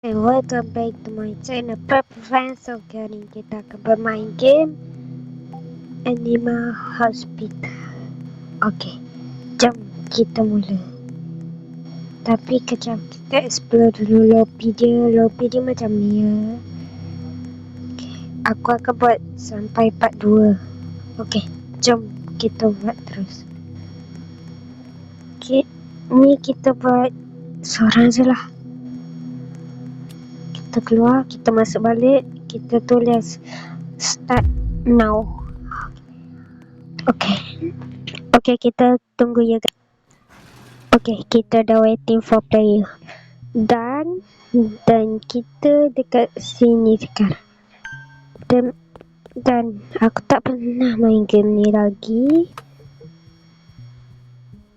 Hey, welcome back to my channel Purple Friends. So kali ini kita akan bermain game Animal Hospital. Okay, jom kita mula. Tapi kejap kita explore dulu lobby dia macam ni ya. Okay, aku akan buat sampai part 2. Okay, jom kita buat terus. Okay, ni kita buat seorang je lah. Kita keluar, kita masuk balik, kita tulis start now. Okay, kita tunggu ya guys. Okay, kita dah waiting for player. Dan kita dekat sini sekarang. Dan aku tak pernah main game ni lagi.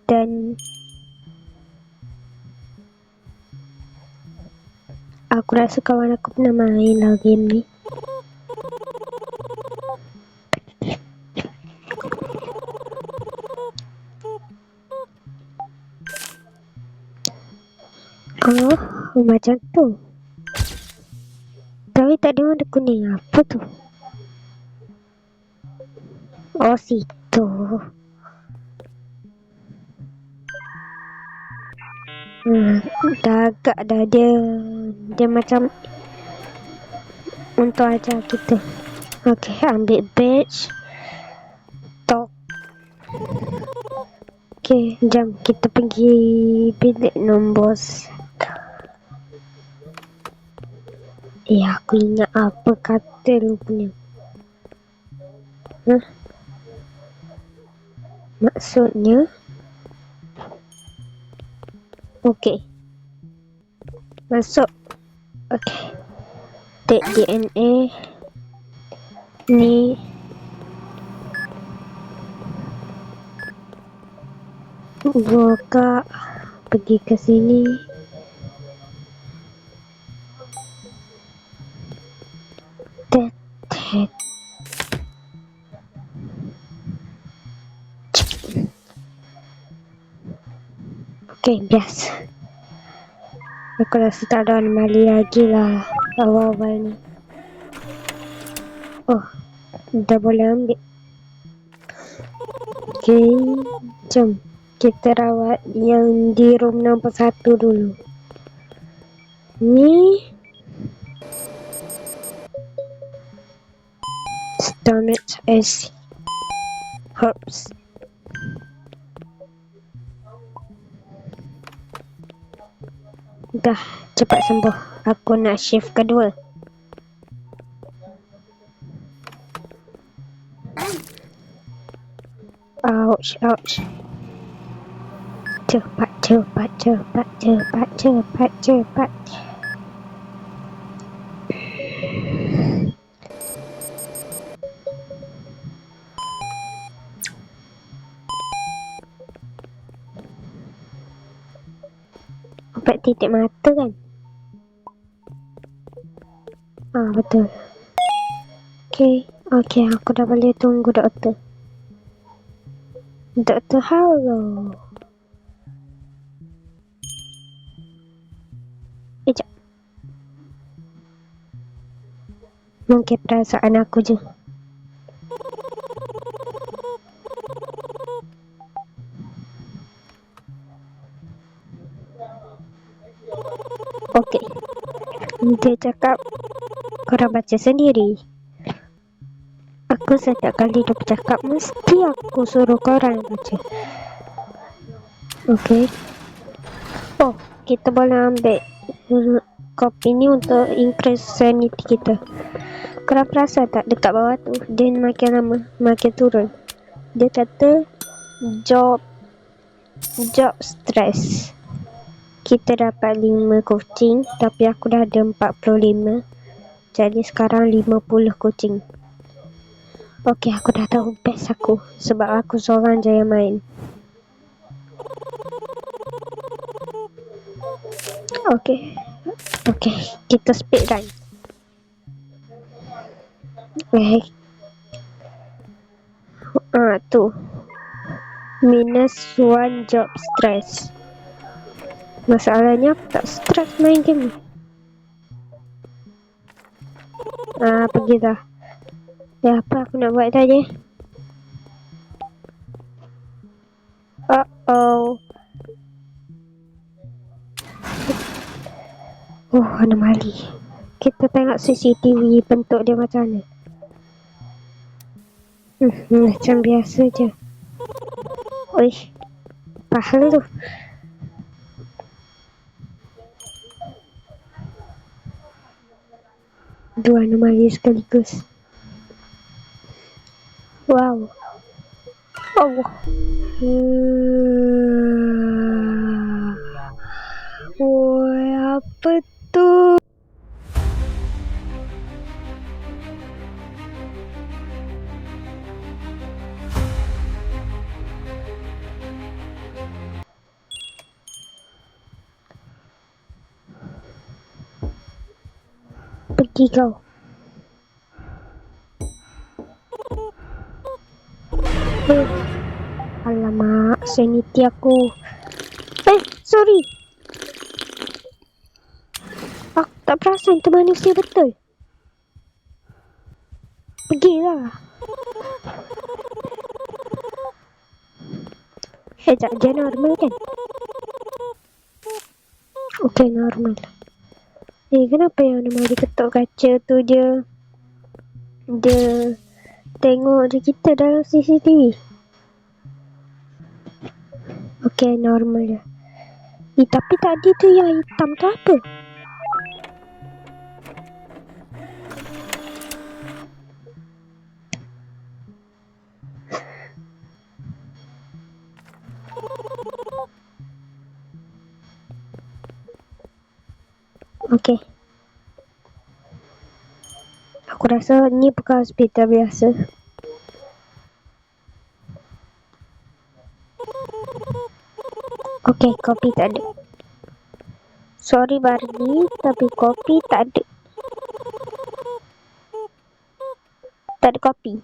Dan aku rasa kawan aku pernah main lah game ni. Oh, macam tu. Tapi tadi warna kuning apa tu? Oh, situ. Dah agak dah dia macam untuk ajar kita. Okay, ambil badge. Talk. Okay, jom kita pergi bilik nombor. Aku ingat apa kata rupanya. Maksudnya okay, masuk. Okay, take DNA ni. Buka, pergi ke sini. Okay, biasa. Aku rasa tak ada anomali lagi lah awal-awal ni. Oh, dah boleh ambil. Okay, jom kita rawat yang di room nombor 1 dulu. Ni stomach acid herbs. Dah, cepat sembuh. Aku nak shift kedua. Ouch. Cepat. Empat titik mata kan? Betul. Okay, aku dah boleh tunggu doktor. Doktor Harlow. Sekejap. Mungkin perasaan aku je. Okay. Dia cakap korang baca sendiri. Aku setiap kali dia bercakap mesti aku suruh korang baca. Okay. Oh, kita boleh ambil kopi ni untuk increase sanity kita. Korang perasan tak dekat bawah tu dia makin lama makin turun. Dia kata job stress. Kita dapat 5 kucing, tapi aku dah ada 45. Jadi sekarang 50 kucing. Okay, aku dah tahu best aku sebab aku seorang je yang main. Okay, kita speed run. Tu -1 job stress. Masalahnya aku tak stress main game ni. Pergi dah. Ya, apa aku nak buat tadi? Oh. Oh, anomali. Kita tengok CCTV bentuk dia macam mana. Macam biasa je. Uish, pahal tu. Dua anomali sekaligus. Wow. Allah. Woi, apa tu? Pergi kau. Alamak, sanity aku. Sorry. Aku tak perasan tu manusia betul. Pergilah. Sekejap, dia normal kan? Okay, normal. Kenapa yang nama dia ketuk kaca tu dia tengok je kita dalam CCTV. Okay, normal je. Tapi tadi tu yang hitam tu apa? Okay. Aku rasa ni bukan hospital biasa. Okay, kopi tak ada. Sorry Barney, tapi kopi tak ada. Tak ada kopi.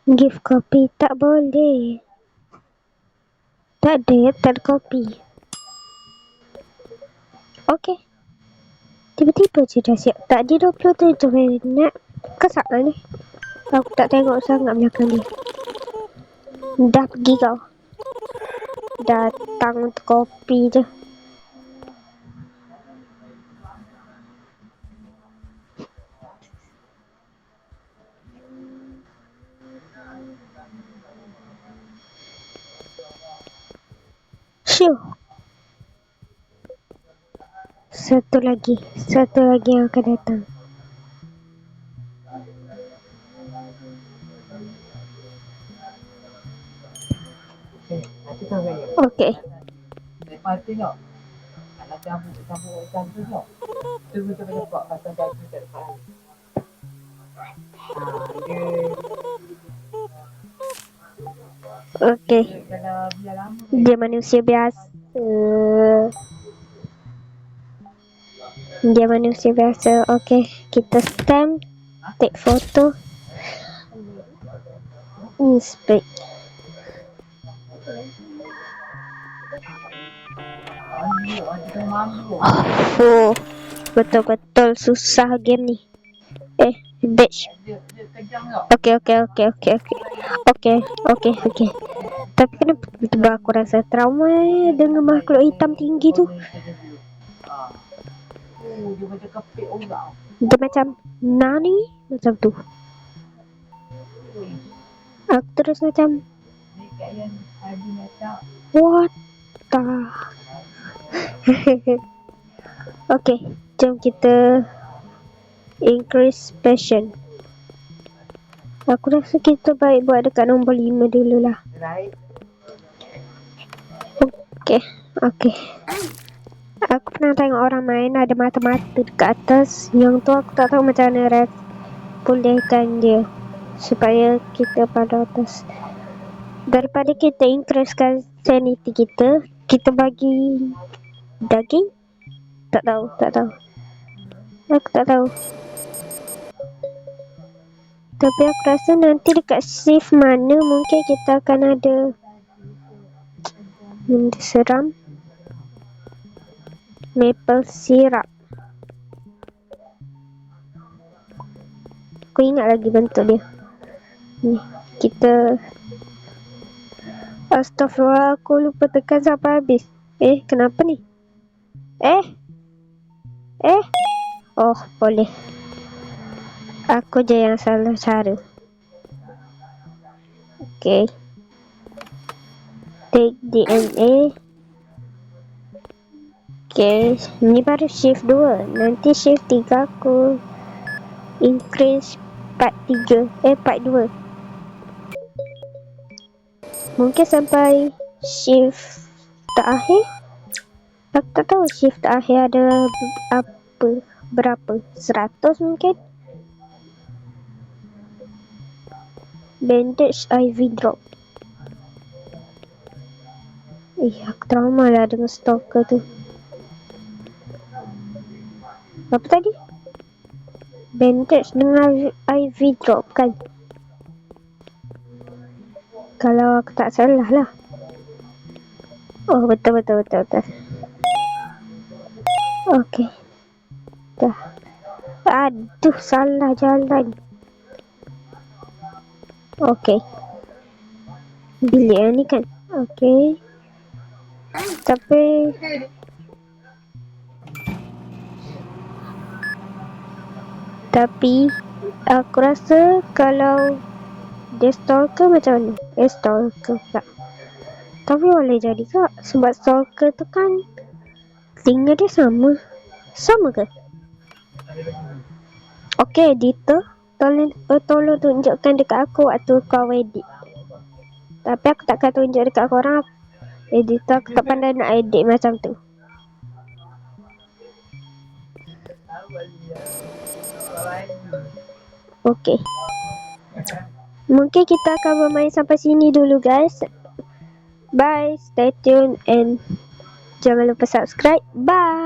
Give kopi tak boleh. Tak ada kopi. Okay. Tiba-tiba je dah siap. Tak ada 27 minit. Kesak lah ni. Aku tak tengok sangat belakang ni. Dah pergi kau. Datang untuk kopi je. Sure. Satu lagi yang akan datang. Okay. Lepas tengok. Anak campur macam tu tengok. Tu betul cepat pasal daging tak depan. Okay. Dia manusia biasa. Okay, kita stamp, take photo, inspect. Betul-betul susah game ni. Batch. Okay. Tapi kenapa tiba-tiba aku rasa trauma dengan makhluk hitam tinggi tu. Dia macam nani macam tu. Aku terus macam what the. Okay, jom kita increase passion. Aku rasa kita baik buat dekat nombor 5 dululah. Okay. Aku pernah tengok orang main ada mata-mata dekat atas. Yang tu aku tak tahu macam mana pulihkan dia supaya kita pada atas. Daripada kita increasekan sanity kita bagi daging. Tak tahu. Aku tak tahu. Tapi aku rasa nanti dekat shift mana mungkin kita akan ada seram. Maple syrup. Aku ingat lagi bentuk dia. Ni, kita... Astaghfirullah, aku lupa tekan sampai habis. Kenapa ni? Oh, boleh. Aku je yang salah cara. Okay. Take DNA. Okay, ni baru shift 2. Nanti shift 3 aku increase part 3. Part 2. Mungkin sampai shift terakhir. Aku tak tahu shift terakhir ada berapa. 100 mungkin. Bandage IV drop. Aku trauma lah dengan stalker tu. Apa tadi? Bandage dengan IV drop kan? Kalau aku tak salah lah. Oh, betul. Okay. Dah. Aduh, salah jalan. Okay. Bilik yang ni kan? Okay. Tapi aku rasa kalau dia stalker macam mana? Stalker pula. Tapi boleh jadi kak, sebab stalker tu kan tinggal dia sama. Sama ke? Okay, editor, tolong tunjukkan dekat aku waktu kau edit. Tapi aku takkan tunjuk dekat korang. Editor aku tak pandai nak edit macam tu. Okay. Mungkin kita akan bermain sampai sini dulu guys. Bye, stay tune and jangan lupa subscribe. Bye.